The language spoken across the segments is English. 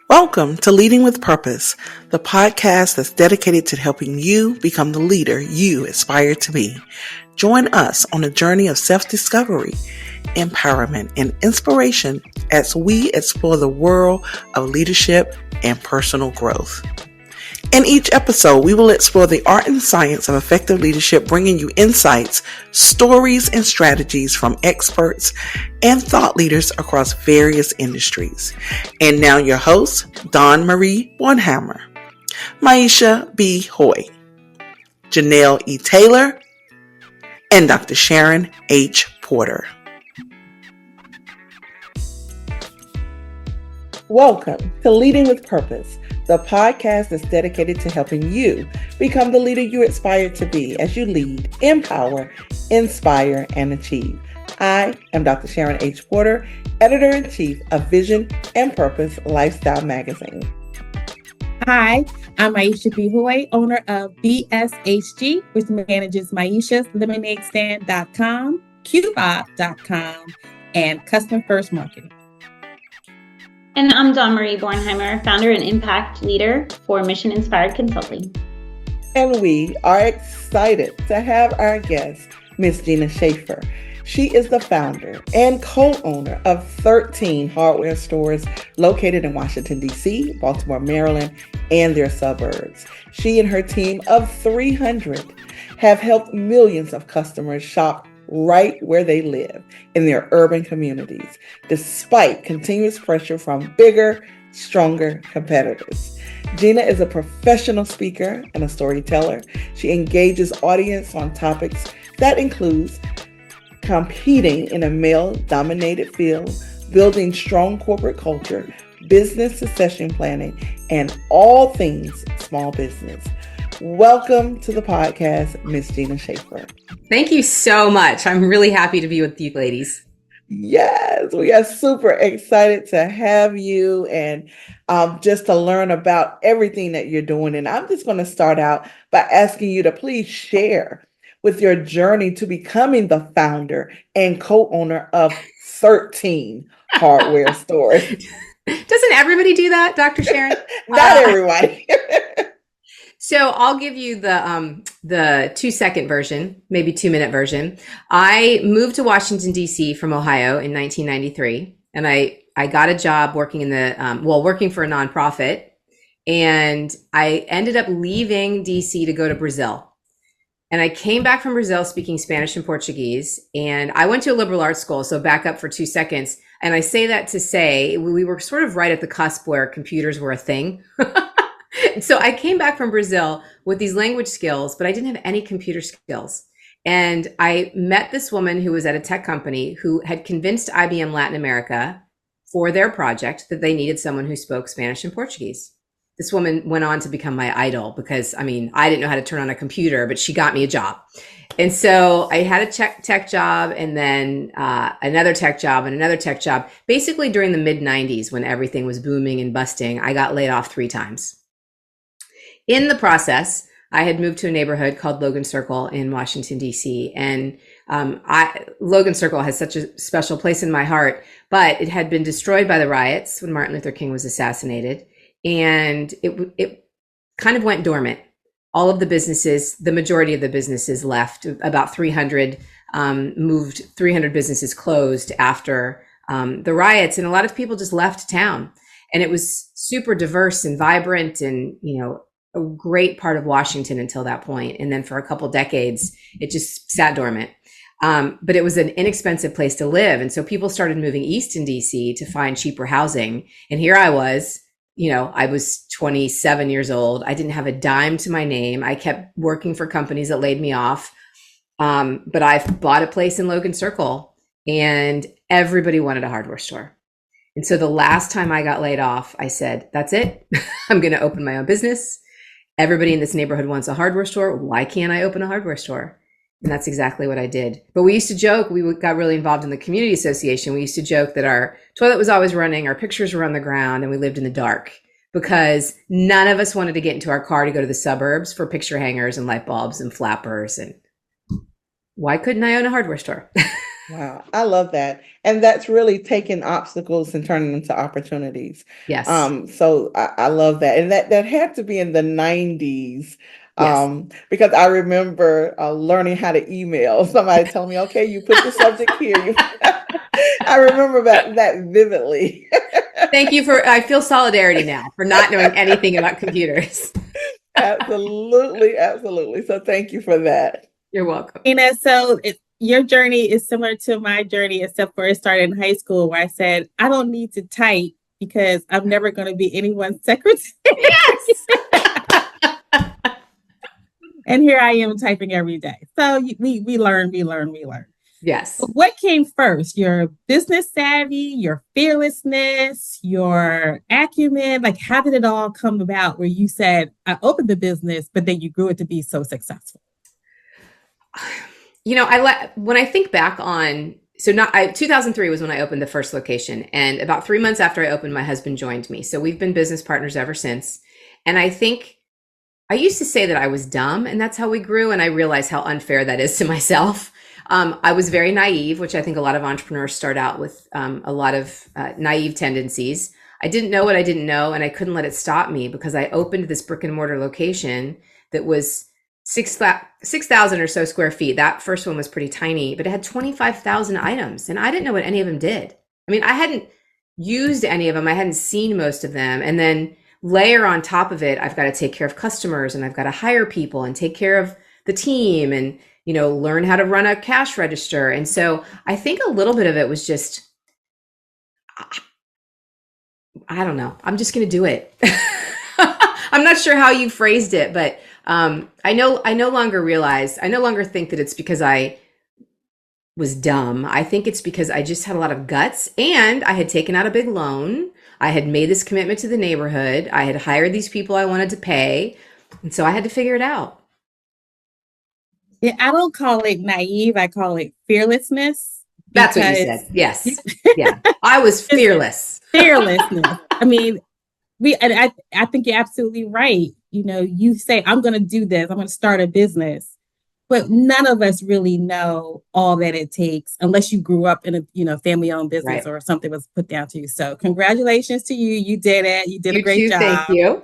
Welcome to Leading with Purpose, the podcast that's dedicated to helping you become the leader you aspire to be. Join us on a journey of self-discovery, empowerment, and inspiration as we explore the world of leadership and personal growth. In each episode, we will explore the art and science of effective leadership, bringing you insights, stories, and strategies from experts and thought leaders across various industries. And now your hosts, Marie Bornheimer, Maisha B. Hoye, Janelle E. Taylor, and Dr. Sharon H. Porter. Welcome to Leading with Purpose, the podcast that's dedicated to helping you become the leader you aspire to be as you lead, empower, inspire, and achieve. I am Dr. Sharon H. Porter, Editor-in-Chief of Vision and Purpose Lifestyle Magazine. Hi, I'm Maisha B. Hoye, owner of BSHG, which manages Maisha's LemonadeStand.com, Qbob.com, and Customer First Marketing. And I'm Marie Bornheimer, founder and impact leader for Mission Inspired Consulting. And we are excited to have our guest, Miss Gina Schaefer. She is the founder and co-owner of 13 hardware stores located in Washington, D.C., Baltimore, Maryland, and their suburbs. She and her team of 300 have helped millions of customers shop right where they live in their urban communities, despite continuous pressure from bigger, stronger competitors. Gina is a professional speaker and a storyteller. She engages audience on topics that includes competing in a male-dominated field, building strong corporate culture, business succession planning, and all things small business. Welcome to the podcast, Miss Gina Schaefer. Thank you so much. I'm really happy to be with you ladies. Yes, we are super excited to have you and just to learn about everything that you're doing. And I'm just going to start out by asking you to please share with your journey to becoming the founder and co-owner of 13 hardware stores. Doesn't everybody do that, Dr. Sharon? Not everybody. So I'll give you the 2-second version, maybe 2-minute version. I moved to Washington, D.C. from Ohio in 1993, and I got a job working in working for a nonprofit, and I ended up leaving D.C. to go to Brazil. And I came back from Brazil speaking Spanish and Portuguese, and I went to a liberal arts school, so back up for 2 seconds. And I say that to say we were sort of right at the cusp where computers were a thing. So I came back from Brazil with these language skills, but I didn't have any computer skills. And I met this woman who was at a tech company who had convinced IBM Latin America for their project that they needed someone who spoke Spanish and Portuguese. This woman went on to become my idol because, I didn't know how to turn on a computer, but she got me a job. And so I had a tech job and then another tech job and another tech job. Basically during the mid-90s when everything was booming and busting, I got laid off 3 times. In the process, I had moved to a neighborhood called Logan Circle in Washington, D.C. And Logan Circle has such a special place in my heart, but it had been destroyed by the riots when Martin Luther King was assassinated. And it kind of went dormant. All of the businesses, the majority of the businesses left. About 300 moved, 300 businesses closed after the riots. And a lot of people just left town. And it was super diverse and vibrant and, a great part of Washington until that point. And then for a couple decades, it just sat dormant. But it was an inexpensive place to live. And so people started moving east in DC to find cheaper housing. And here I was, I was 27 years old. I didn't have a dime to my name. I kept working for companies that laid me off. But I bought a place in Logan Circle and everybody wanted a hardware store. And so the last time I got laid off, I said, that's it. I'm going to open my own business. Everybody in this neighborhood wants a hardware store. Why can't I open a hardware store? And that's exactly what I did. But we used to joke, we got really involved in the community association. We used to joke that our toilet was always running, our pictures were on the ground, and we lived in the dark because none of us wanted to get into our car to go to the suburbs for picture hangers and light bulbs and flappers. And why couldn't I own a hardware store? Wow, I love that. And that's really taking obstacles and turning them to opportunities. Yes. So I love that. And that had to be in the 90s. Yes. Because I remember learning how to email. Somebody telling me, okay, you put the subject here. I remember that vividly. Thank you I feel solidarity now for not knowing anything about computers. Absolutely, absolutely. So thank you for that. You're welcome. Your journey is similar to my journey, except for it started in high school where I said, I don't need to type because I'm never going to be anyone's secretary. Yes. And here I am typing every day. So we learn. Yes. But what came first? Your business savvy, your fearlessness, your acumen? Like, how did it all come about where you said, I opened the business, but then you grew it to be so successful? When I think back on, 2003 was when I opened the first location. And about 3 months after I opened, my husband joined me. So we've been business partners ever since. And I think I used to say that I was dumb and that's how we grew. And I realized how unfair that is to myself. I was very naive, which I think a lot of entrepreneurs start out with a lot of naive tendencies. I didn't know what I didn't know, and I couldn't let it stop me because I opened this brick and mortar location that was 6,000 or so square feet. That first one was pretty tiny, but it had 25,000 items, and I didn't know what any of them did. I mean, I hadn't used any of them. I hadn't seen most of them. And then layer on top of it, I've got to take care of customers and I've got to hire people and take care of the team and learn how to run a cash register. And so I think a little bit of it was just, I don't know. I'm just going to do it. I'm not sure how you phrased it, but I no longer think that it's because I was dumb. I think it's because I just had a lot of guts and I had taken out a big loan. I had made this commitment to the neighborhood. I had hired these people I wanted to pay. And so I had to figure it out. Yeah, I don't call it naive. I call it fearlessness. That's what you said. Yes. Yeah. I was fearless. Fearlessness. I mean, I think you're absolutely right. You say, I'm going to do this. I'm going to start a business. But none of us really know all that it takes unless you grew up in a family-owned business, right, or something was put down to you. So congratulations to you. You did it. You did a great job. Thank you.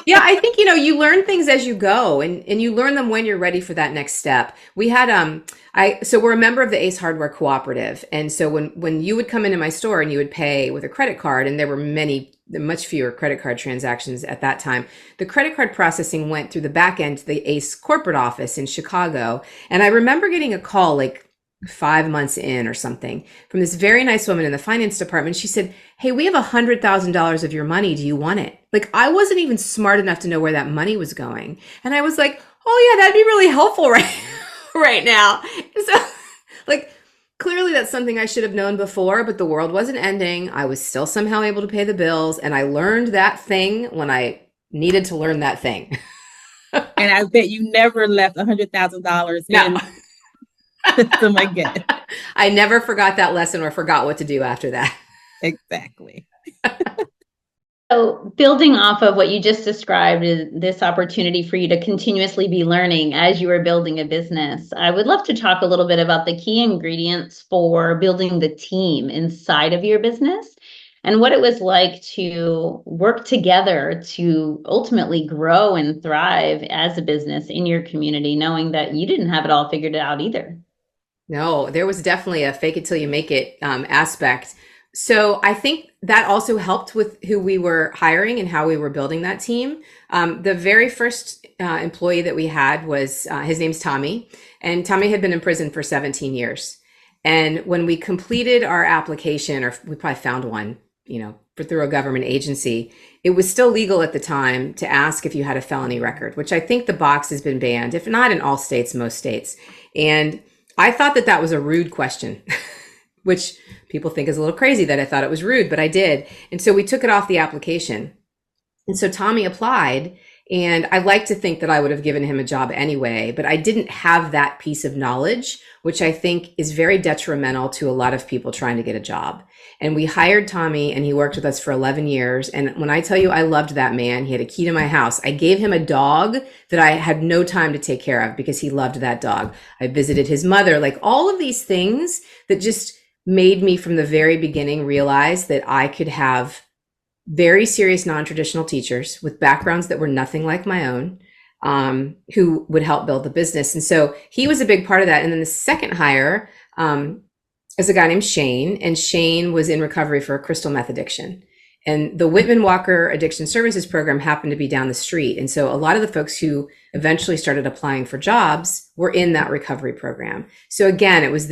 Yeah, I think, you learn things as you go and you learn them when you're ready for that next step. We had, so we're a member of the Ace Hardware Cooperative. And so when you would come into my store and you would pay with a credit card, and there were much fewer credit card transactions at that time, the credit card processing went through the back end to the Ace corporate office in Chicago. And I remember getting a call like 5 months in or something from this very nice woman in the finance department. She said, hey, we have $100,000 of your money. Do you want it? Like, I wasn't even smart enough to know where that money was going. And I was like, oh yeah, that'd be really helpful right now. So like, clearly that's something I should have known before, but the world wasn't ending. I was still somehow able to pay the bills. And I learned that thing when I needed to learn that thing. And I bet you never left $100,000 in system again. I never forgot that lesson or forgot what to do after that. Exactly. So building off of what you just described is this opportunity for you to continuously be learning as you are building a business. I would love to talk a little bit about the key ingredients for building the team inside of your business and what it was like to work together to ultimately grow and thrive as a business in your community, knowing that you didn't have it all figured out either. No, there was definitely a fake it till you make it aspect. So I think that also helped with who we were hiring and how we were building that team. The very first employee that we had was, his name's Tommy, and Tommy had been in prison for 17 years. And when we completed our application, or we probably found one, through a government agency, it was still legal at the time to ask if you had a felony record, which I think the box has been banned, if not in all states, most states. And I thought that was a rude question, which people think is a little crazy that I thought it was rude, but I did. And so we took it off the application. And so Tommy applied And I like to think that I would have given him a job anyway, but I didn't have that piece of knowledge, which I think is very detrimental to a lot of people trying to get a job. And we hired Tommy, and he worked with us for 11 years. And when I tell you I loved that man, he had a key to my house. I gave him a dog that I had no time to take care of because he loved that dog. I visited his mother, like all of these things that just made me from the very beginning realize that I could have very serious non-traditional teachers with backgrounds that were nothing like my own, who would help build the business. And so he was a big part of that. And then the second hire is a guy named Shane, and Shane was in recovery for a crystal meth addiction. And the Whitman Walker Addiction Services Program happened to be down the street. And so a lot of the folks who eventually started applying for jobs were in that recovery program. So again, it was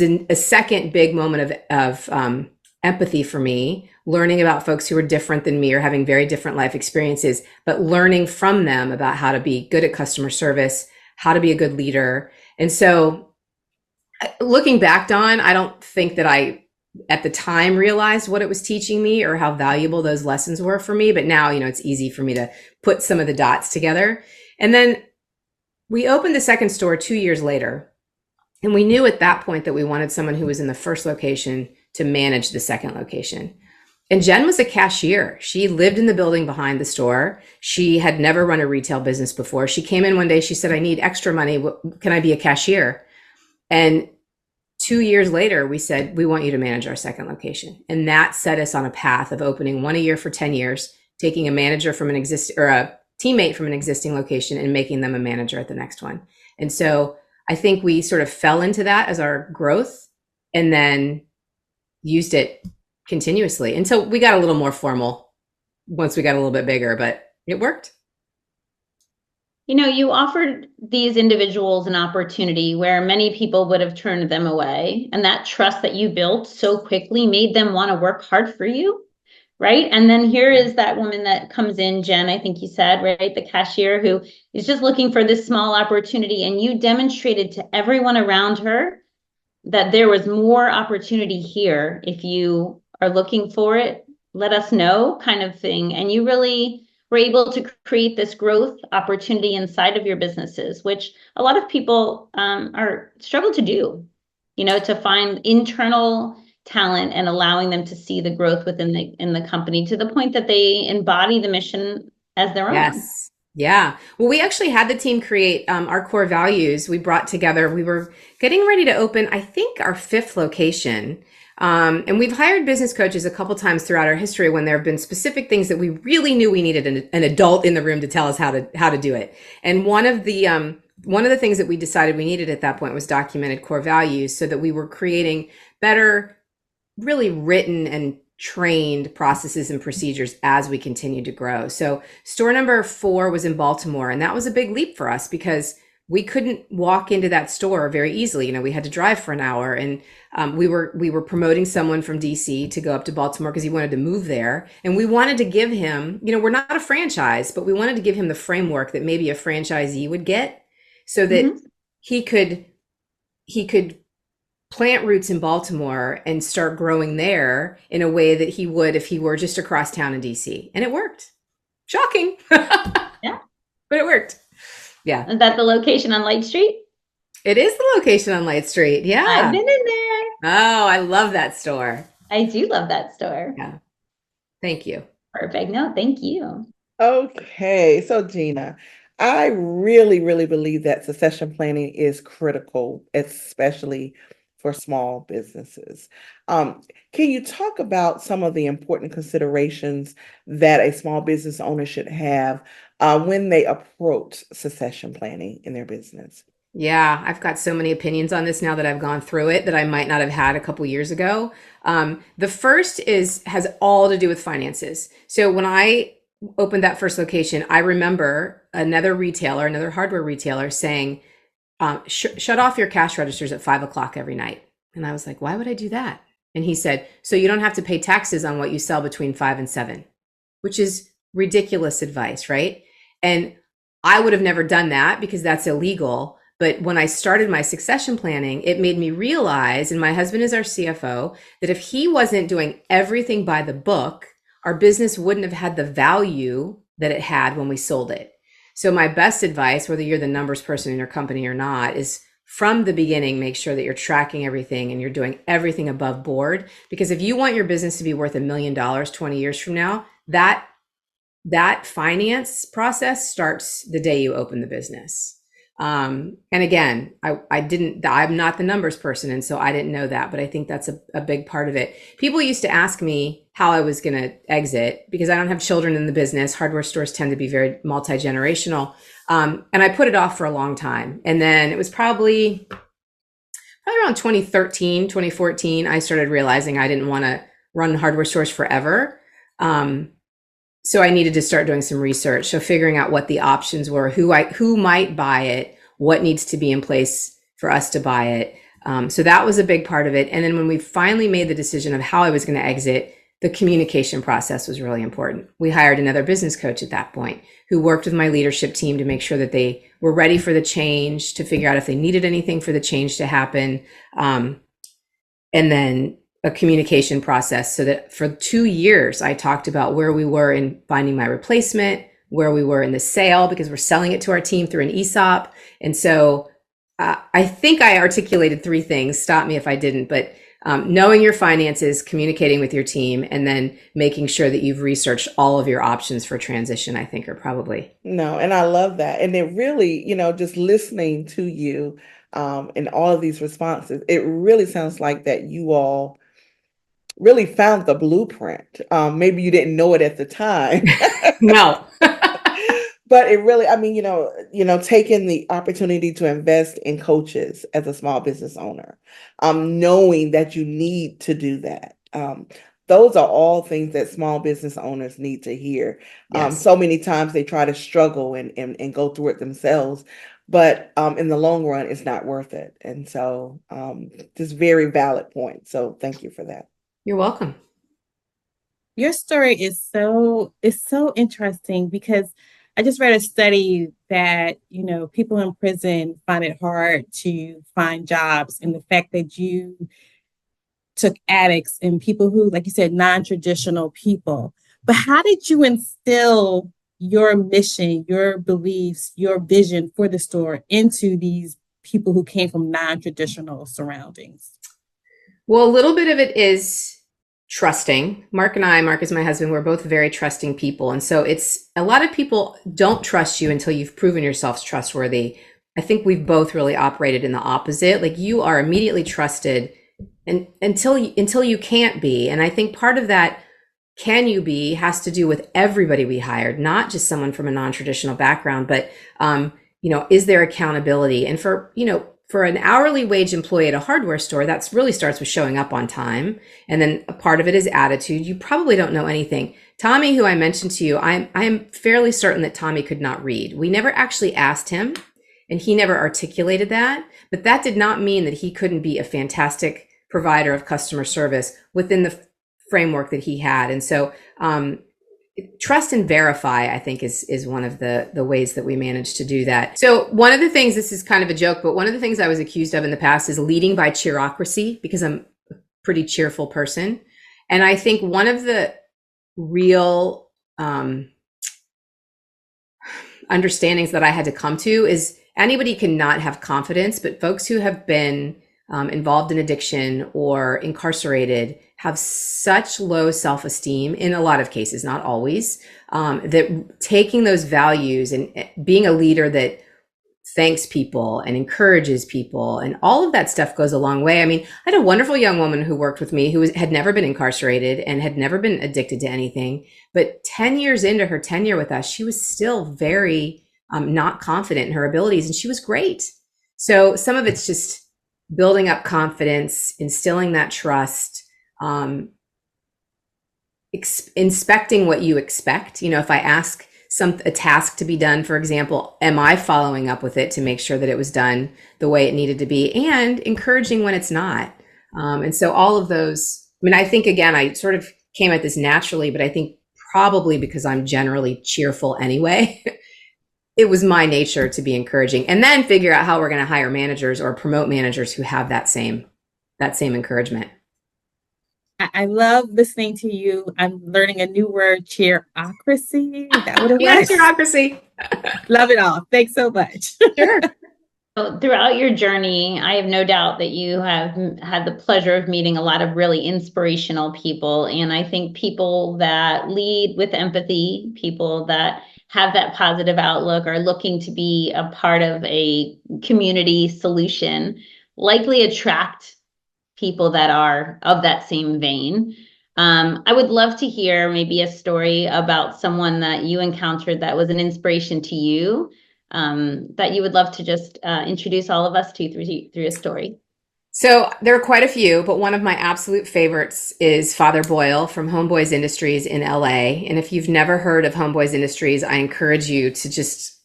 a second big moment of empathy for me, learning about folks who are different than me or having very different life experiences, but learning from them about how to be good at customer service, how to be a good leader. And so looking back, Dawn, I don't think that I at the time realized what it was teaching me or how valuable those lessons were for me. But now, it's easy for me to put some of the dots together. And then we opened the second store 2 years later. And we knew at that point that we wanted someone who was in the first location to manage the second location. And Jen was a cashier. She lived in the building behind the store. She had never run a retail business before. She came in one day, she said, I need extra money. Can I be a cashier? And 2 years later, we said, we want you to manage our second location. And that set us on a path of opening one a year for 10 years, taking a manager from a teammate from an existing location and making them a manager at the next one. And so I think we sort of fell into that as our growth and then used it continuously until we got a little more formal once we got a little bit bigger, but it worked. You offered these individuals an opportunity where many people would have turned them away. And that trust that you built so quickly made them want to work hard for you. Right. And then here is that woman that comes in, Jen, I think you said, right, the cashier who is just looking for this small opportunity. And you demonstrated to everyone around her that there was more opportunity here. If you are looking for it, let us know, kind of thing. And you really were able to create this growth opportunity inside of your businesses, which a lot of people struggle to do, to find internal talent and allowing them to see the growth within the company to the point that they embody the mission as their own. Yes. Yeah. Well, we actually had the team create our core values. We brought together, we were getting ready to open, I think, our 5th location. And we've hired business coaches a couple times throughout our history when there have been specific things that we really knew we needed an adult in the room to tell us how to do it. And one of the things that we decided we needed at that point was documented core values, so that we were creating better, really written and trained processes and procedures as we continued to grow. So store number 4 was in Baltimore, and that was a big leap for us because we couldn't walk into that store very easily. We had to drive for an hour, and we were promoting someone from DC to go up to Baltimore because he wanted to move there. And we wanted to give him, we're not a franchise, but we wanted to give him the framework that maybe a franchisee would get, so that he could plant roots in Baltimore and start growing there in a way that he would if he were just across town in DC. And it worked. Shocking. Yeah. But it worked. Yeah. Is that the location on Light Street? It is the location on Light Street. Yeah. I've been in there. Oh, I love that store. I do love that store. Yeah. Thank you. Perfect. No, thank you. Okay. So Gina, I really, really believe that succession planning is critical, especially for small businesses. Can you talk about some of the important considerations that a small business owner should have when they approach succession planning in their business? Yeah, I've got so many opinions on this now that I've gone through it that I might not have had a couple years ago. The first has all to do with finances. So when I opened that first location, I remember another hardware retailer saying, shut off your cash registers at 5 o'clock every night. And I was like, why would I do that? And he said, so you don't have to pay taxes on what you sell between 5 and 7, which is ridiculous advice, right? And I would have never done that because that's illegal. But when I started my succession planning, it made me realize, and my husband is our CFO, that if he wasn't doing everything by the book, our business wouldn't have had the value that it had when we sold it. So my best advice, whether you're the numbers person in your company or not, is from the beginning, make sure that you're tracking everything and you're doing everything above board. Because if you want your business to be worth $1 million 20 years from now, that finance process starts the day you open the business. And again, I'm not the numbers person. And so I didn't know that, but I think that's a big part of it. People used to ask me how I was going to exit because I don't have children in the business. Hardware stores tend to be very multi-generational. And I put it off for a long time. And then it was probably around 2013, 2014, I started realizing I didn't want to run hardware stores forever. So I needed to start doing some research. So figuring out what the options were, who might buy it, what needs to be in place for us to buy it. So that was a big part of it. And then when we finally made the decision of how I was going to exit, the communication process was really important. We hired another business coach at that point who worked with my leadership team to make sure that they were ready for the change, to figure out if they needed anything for the change to happen. And then a communication process so that for 2 years, I talked about where we were in finding my replacement, where we were in the sale, because we're selling it to our team through an ESOP. And so I think I articulated 3 things. Stop me if I didn't, but knowing your finances, communicating with your team, and then making sure that you've researched all of your options for transition, I think are probably. No, and I love that. And it really, just listening to you and all of these responses, it really sounds like that you all really found the blueprint. Maybe you didn't know it at the time. No. But it really, taking the opportunity to invest in coaches as a small business owner, knowing that you need to do that. Those are all things that small business owners need to hear. Yes. So many times they try to struggle and go through it themselves, but in the long run, it's not worth it. And so just very valid point. So thank you for that. You're welcome. Your story is so interesting because I just read a study that, people in prison find it hard to find jobs, and the fact that you took addicts and people who, like you said, non-traditional people. But how did you instill your mission, your beliefs, your vision for the store into these people who came from non-traditional surroundings? Well, a little bit of it is trusting. Mark is my husband, we're both very trusting people. And so it's a lot of people don't trust you until you've proven yourself trustworthy. I think we've both really operated in the opposite. Like you are immediately trusted and until you can't be. And I think part of that can you be has to do with everybody we hired, not just someone from a non-traditional background, but is there accountability? And for an hourly wage employee at a hardware store, that's really starts with showing up on time. And then a part of it is attitude. You probably don't know anything. Tommy, who I mentioned to you, I'm fairly certain that Tommy could not read. We never actually asked him, and he never articulated that. But that did not mean that he couldn't be a fantastic provider of customer service within the framework that he had. And so trust and verify, I think, is one of the ways that we managed to do that. So one of the things, this is kind of a joke, but one of the things I was accused of in the past is leading by cheerocracy, because I'm a pretty cheerful person. And I think one of the real understandings that I had to come to is anybody cannot have confidence, but folks who have been involved in addiction or incarcerated have such low self-esteem in a lot of cases, not always, that taking those values and being a leader that thanks people and encourages people and all of that stuff goes a long way. I mean, I had a wonderful young woman who worked with me who had never been incarcerated and had never been addicted to anything. But 10 years into her tenure with us, she was still very not confident in her abilities, and she was great. So some of it's just building up confidence, instilling that trust, inspecting what you expect. If I ask a task to be done, for example, am I following up with it to make sure that it was done the way it needed to be, and encouraging when it's not. And so all of those, I think, again, I sort of came at this naturally, but I think probably because I'm generally cheerful anyway, it was my nature to be encouraging, and then figure out how we're going to hire managers or promote managers who have that same encouragement. I love listening to you. I'm learning a new word, cheerocracy. Is that what it Yeah, was? bureaucracy. Love it all. Thanks so much. Sure. So throughout your journey, I have no doubt that you have had the pleasure of meeting a lot of really inspirational people. And I think people that lead with empathy, people that have that positive outlook, are looking to be a part of a community solution, likely attract people that are of that same vein. I would love to hear maybe a story about someone that you encountered that was an inspiration to you, that you would love to just introduce all of us to through a story. So there are quite a few, but one of my absolute favorites is Father Boyle from Homeboys Industries in LA. And if you've never heard of Homeboys Industries, I encourage you to just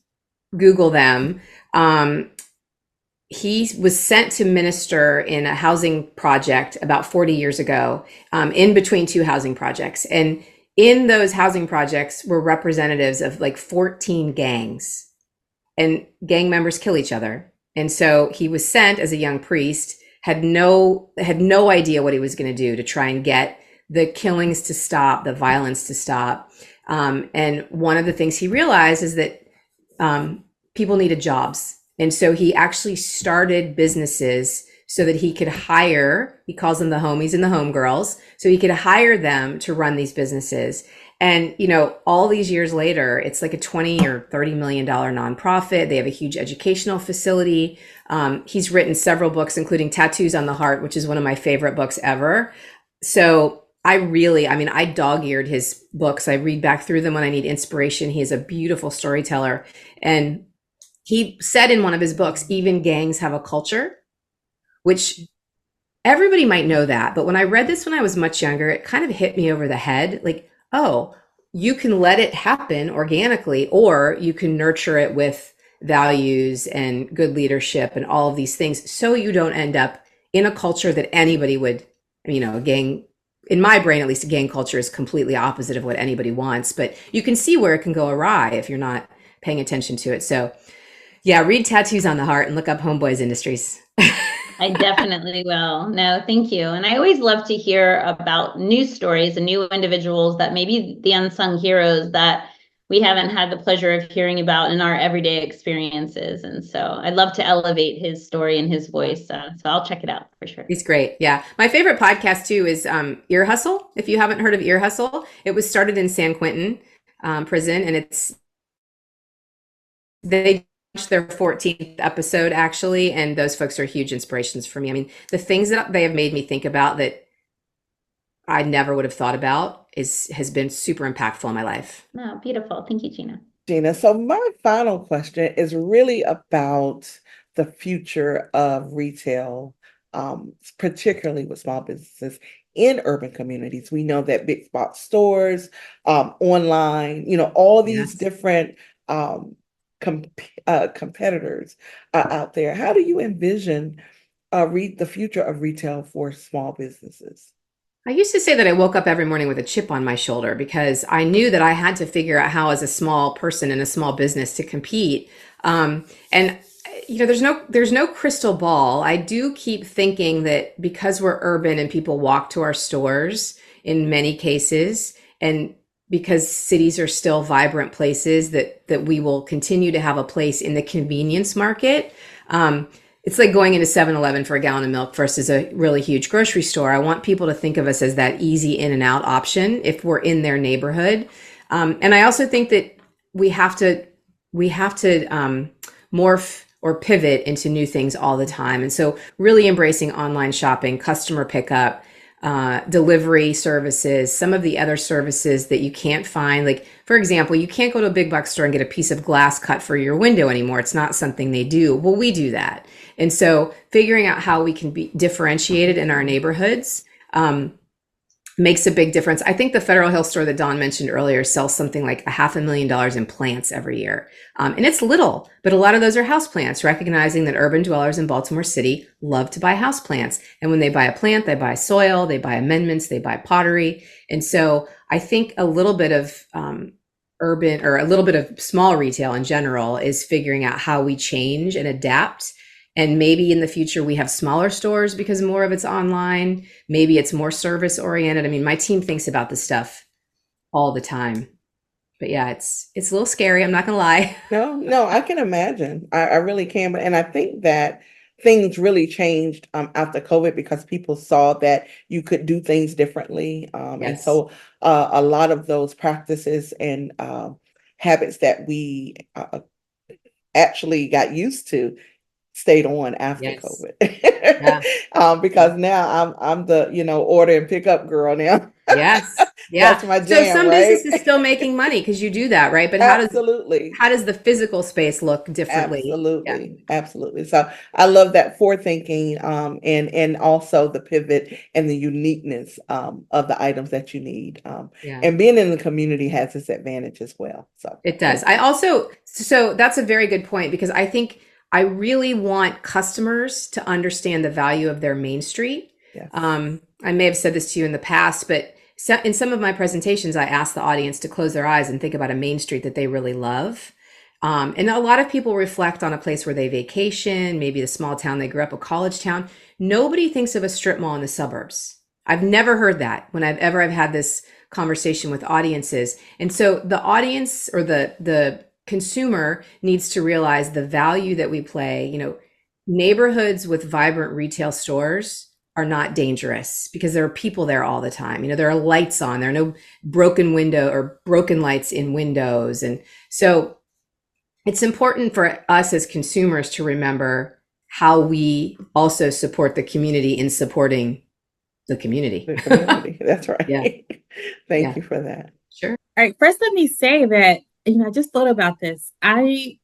Google them. He was sent to minister in a housing project about 40 years ago, in between two housing projects. And in those housing projects were representatives of like 14 gangs, and gang members kill each other. And so he was sent as a young priest, had no idea what he was going to do to try and get the killings to stop, the violence to stop. And one of the things he realized is that people needed jobs. And so he actually started businesses so that he could hire, he calls them the homies and the homegirls, so he could hire them to run these businesses. And, you know, all these years later, it's like a 20 or $30 million nonprofit. They have a huge educational facility. He's written several books, including Tattoos on the Heart, which is one of my favorite books ever. So I dog-eared his books. I read back through them when I need inspiration. He is a beautiful storyteller. And he said in one of his books, even gangs have a culture, which everybody might know that. But when I read this when I was much younger, it kind of hit me over the head. Like, oh, you can let it happen organically, or you can nurture it with values and good leadership and all of these things, so you don't end up in a culture that anybody would, you know, a gang, in my brain, at least, a gang culture is completely opposite of what anybody wants. But you can see where it can go awry if you're not paying attention to it. So yeah, read Tattoos on the Heart and look up Homeboys Industries. I definitely will. No, thank you. And I always love to hear about new stories and new individuals that maybe the unsung heroes that we haven't had the pleasure of hearing about in our everyday experiences. And so I'd love to elevate his story and his voice. So I'll check it out for sure. He's great. Yeah. My favorite podcast too is Ear Hustle. If you haven't heard of Ear Hustle, it was started in San Quentin prison, and they their 14th episode actually, and those folks are huge inspirations for me. I mean, the things that they have made me think about that I never would have thought about has been super impactful in my life. Oh, beautiful. Thank you, Gina. Gina, so my final question is really about the future of retail, particularly with small businesses in urban communities. We know that big box stores, online, you know, all these Yes. different competitors are out there. How do you envision the future of retail for small businesses? I used to say that I woke up every morning with a chip on my shoulder because I knew that I had to figure out how, as a small person in a small business, to compete. And you know, there's no crystal ball. I do keep thinking that because we're urban and people walk to our stores in many cases, and because cities are still vibrant places, that we will continue to have a place in the convenience market. It's like going into 7-Eleven for a gallon of milk versus a really huge grocery store. I want people to think of us as that easy in and out option if we're in their neighborhood. And I also think that we have to morph or pivot into new things all the time. And so really embracing online shopping, customer pickup, delivery services, some of the other services that you can't find. Like, for example, you can't go to a big box store and get a piece of glass cut for your window anymore. It's not something they do. Well, we do that. And so figuring out how we can be differentiated in our neighborhoods makes a big difference. I think the Federal Hill store that Dawn mentioned earlier sells something like $500,000 in plants every year. And it's little, but a lot of those are house plants, recognizing that urban dwellers in Baltimore City love to buy house plants. And when they buy a plant, they buy soil, they buy amendments, they buy pottery. And so I think a little bit of urban, or a little bit of small retail in general, is figuring out how we change and adapt And maybe in the future we have smaller stores because more of it's online. Maybe it's more service oriented. I mean, my team thinks about this stuff all the time. But yeah, it's a little scary. I'm not gonna lie. No, I can imagine. I really can. And I think that things really changed after COVID because people saw that you could do things differently. And Yes. so a lot of those practices and habits that we actually got used to stayed on after Yes. COVID. Yeah. Because now I'm the, order and pick up girl now. Yes. Yeah. That's my So jam, some right? businesses still making money because you do that, right? But Absolutely. how does the physical space look differently? Yeah. Absolutely. So I love that forethinking, and also the pivot and the uniqueness of the items that you need. Yeah. And being in the community has its advantage as well. So It does. So that's a very good point because I think I really want customers to understand the value of their Main Street. yes. I may have said this to you in the past, but in some of my presentations, I ask the audience to close their eyes and think about a Main Street that they really love. And a lot of people reflect on a place where they vacation, maybe the small town they grew up, a college town. Nobody thinks of a strip mall in the suburbs. I've never heard that when I've had this conversation with audiences. And so the audience or the consumer needs to realize the value that we play. Neighborhoods with vibrant retail stores are not dangerous because there are people there all the time. There are lights on, there are no broken window or broken lights in windows. And so it's important for us as consumers to remember how we also support the community in supporting the community. The community. That's right. Yeah. Thank you for that. Sure. All right. First, let me say that, I just thought about this. I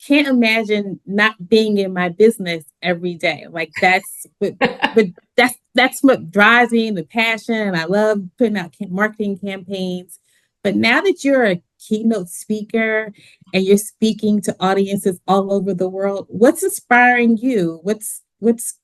can't imagine not being in my business every day. Like that's what drives me, the passion. And I love putting out marketing campaigns. But now that you're a keynote speaker and you're speaking to audiences all over the world, what's inspiring you? What's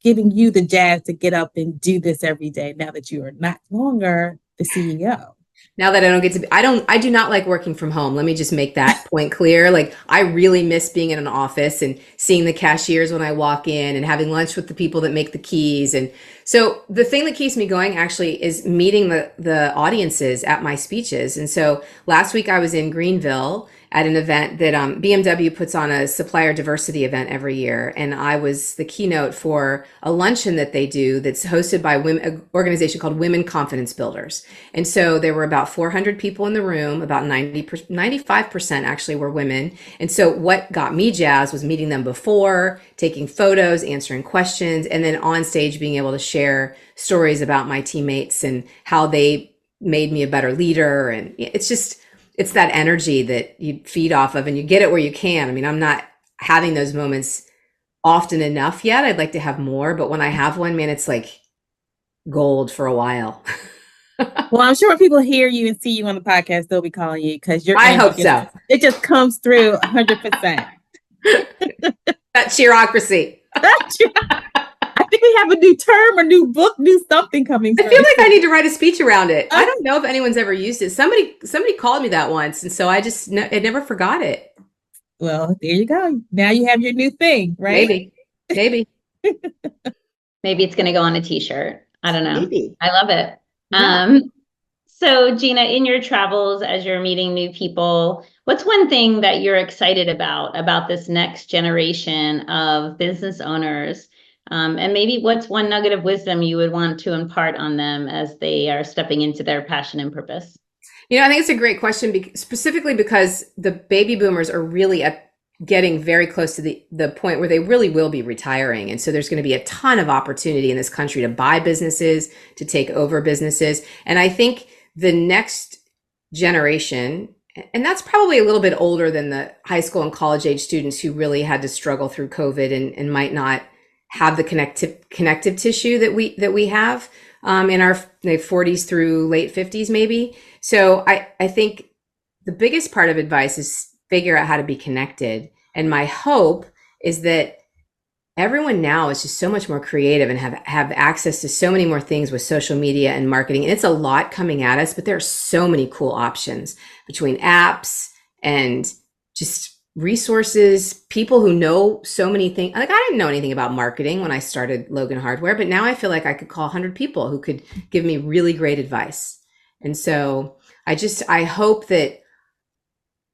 giving you the jazz to get up and do this every day now that you are not longer the CEO? Now that I don't get to be, I do not like working from home. Let me just make that point clear. Like I really miss being in an office and seeing the cashiers when I walk in and having lunch with the people that make the keys. And so the thing that keeps me going actually is meeting the audiences at my speeches. And so last week I was in Greenville at an event that BMW puts on, a supplier diversity event every year. And I was the keynote for a luncheon that they do that's hosted by an organization called Women Confidence Builders. And so there were about 400 people in the room, about 95% actually were women. And so what got me jazzed was meeting them before, taking photos, answering questions, and then on stage being able to share stories about my teammates and how they made me a better leader. And it's that energy that you feed off of and you get it where you can. I mean, I'm not having those moments often enough yet. I'd like to have more, but when I have one, man, it's like gold for a while. Well, I'm sure when people hear you and see you on the podcast, they'll be calling you because I hope so. It just comes through 100%. That cheerocracy. I think we have a new term, a new book, new something coming through. I feel like I need to write a speech around it. I don't know if anyone's ever used it. Somebody called me that once, and so I never forgot it. Well, there you go. Now you have your new thing, right? Maybe. Maybe it's going to go on a t-shirt. I don't know. Maybe. I love it. Yeah. So Gina, in your travels, as you're meeting new people, what's one thing that you're excited about this next generation of business owners? And maybe what's one nugget of wisdom you would want to impart on them as they are stepping into their passion and purpose? I think it's a great question, specifically because the baby boomers are really getting very close to the point where they really will be retiring. And so there's going to be a ton of opportunity in this country to buy businesses, to take over businesses. And I think the next generation, and that's probably a little bit older than the high school and college age students who really had to struggle through COVID and might not have the connective tissue that we have in our 40s through late 50s, maybe. So I think the biggest part of advice is figure out how to be connected. And my hope is that everyone now is just so much more creative and have access to so many more things with social media and marketing. And it's a lot coming at us, but there are so many cool options between apps and just resources, people who know so many things. Like, I didn't know anything about marketing when I started Logan Hardware, but now I feel like I could call 100 people who could give me really great advice. And so I hope that,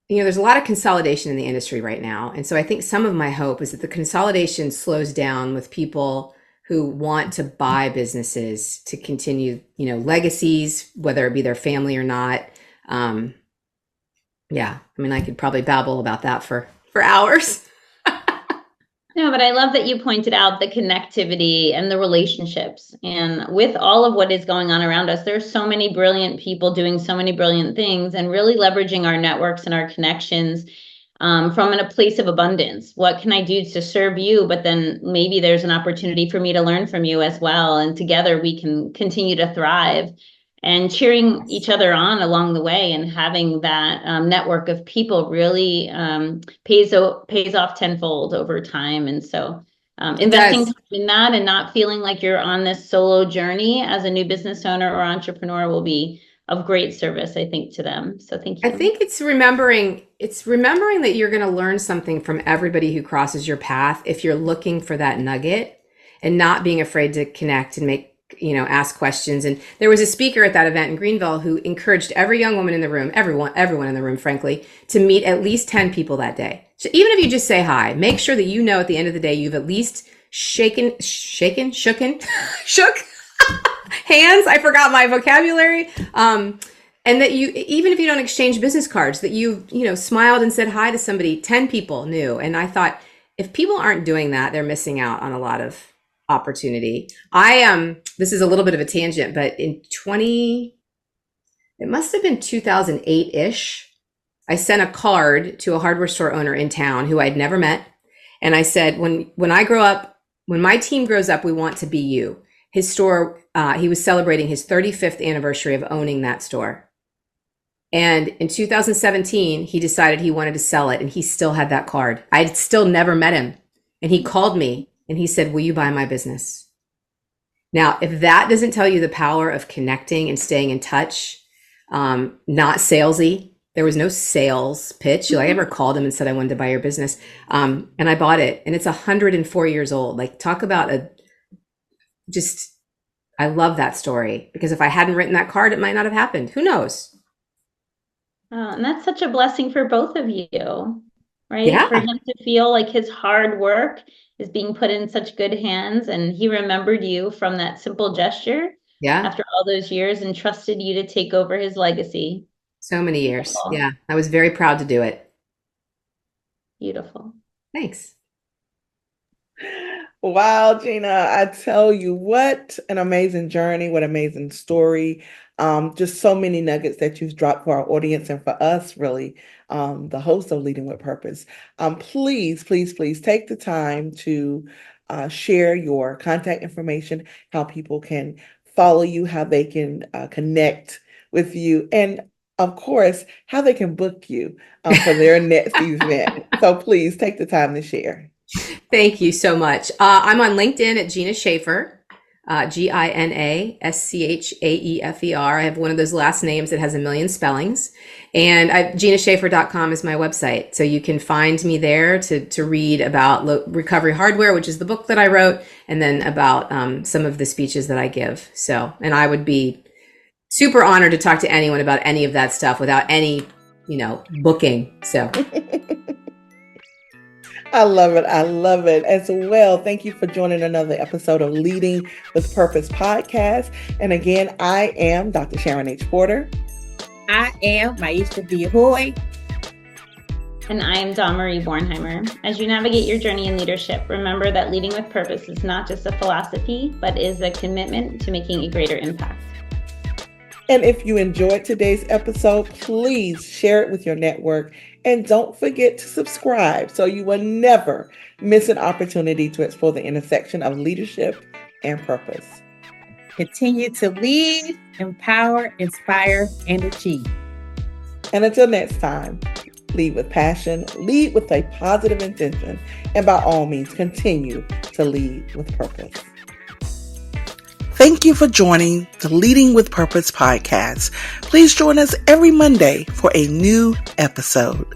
there's a lot of consolidation in the industry right now. And so I think some of my hope is that the consolidation slows down with people who want to buy businesses to continue, legacies, whether it be their family or not. Yeah, I could probably babble about that for hours. No, but I love that you pointed out the connectivity and the relationships. And with all of what is going on around us, there's so many brilliant people doing so many brilliant things, and really leveraging our networks and our connections from a place of abundance. What can I do to serve you? But then maybe there's an opportunity for me to learn from you as well. And together we can continue to thrive. And cheering each other on along the way, and having that network of people really pays off tenfold over time. And so investing time in that and not feeling like you're on this solo journey as a new business owner or entrepreneur will be of great service, I think, to them. So thank you. I think it's remembering that you're going to learn something from everybody who crosses your path if you're looking for that nugget, and not being afraid to connect and ask questions. And there was a speaker at that event in Greenville who encouraged every young woman in the room, everyone in the room, frankly, to meet at least 10 people that day. So even if you just say hi, make sure that at the end of the day, you've at least shook hands. I forgot my vocabulary. And that even if you don't exchange business cards, that you smiled and said hi to somebody. 10 people knew. And I thought, if people aren't doing that, they're missing out on a lot of opportunity. This is a little bit of a tangent, but it must have been 2008-ish, I sent a card to a hardware store owner in town who I'd never met. And I said, when I grow up, when my team grows up, we want to be you. His store, he was celebrating his 35th anniversary of owning that store. And in 2017, he decided he wanted to sell it, and he still had that card. I'd still never met him. And he called me and he said, will you buy my business? Now, if that doesn't tell you the power of connecting and staying in touch, not salesy, there was no sales pitch. I ever called him and said, I wanted to buy your business. And I bought it, and it's 104 years old. Like, talk about I love that story, because if I hadn't written that card, it might not have happened. Who knows? And that's such a blessing for both of you, right? Yeah. For him to feel like his hard work is being put in such good hands, and he remembered you from that simple gesture. Yeah. After all those years, and trusted you to take over his legacy. So many years. Beautiful. Yeah. I was very proud to do it. Beautiful. Thanks. Wow, Gina, I tell you, what an amazing journey, what amazing story. Just so many nuggets that you've dropped for our audience and for us, really, the host of Leading with Purpose. Please, please, please take the time to share your contact information, how people can follow you, how they can connect with you, and of course, how they can book you for their next event. So please take the time to share. Thank you so much. I'm on LinkedIn at Gina Schaefer. GinaSchaefer. I have one of those last names that has a million spellings, and GinaSchaefer.com is my website. So you can find me there to read about Recovery Hardware, which is the book that I wrote, and then about some of the speeches that I give. So, and I would be super honored to talk to anyone about any of that stuff without any, booking. So. I love it. I love it as well. Thank you for joining another episode of Leading with Purpose podcast. And again, I am Dr. Sharon H. Porter. I am Maisha B. Hoye. And I am Marie Bornheimer. As you navigate your journey in leadership, remember that leading with purpose is not just a philosophy, but is a commitment to making a greater impact. And if you enjoyed today's episode, please share it with your network. And don't forget to subscribe so you will never miss an opportunity to explore the intersection of leadership and purpose. Continue to lead, empower, inspire, and achieve. And until next time, lead with passion, lead with a positive intention, and by all means, continue to lead with purpose. Thank you for joining the Leading with Purpose podcast. Please join us every Monday for a new episode.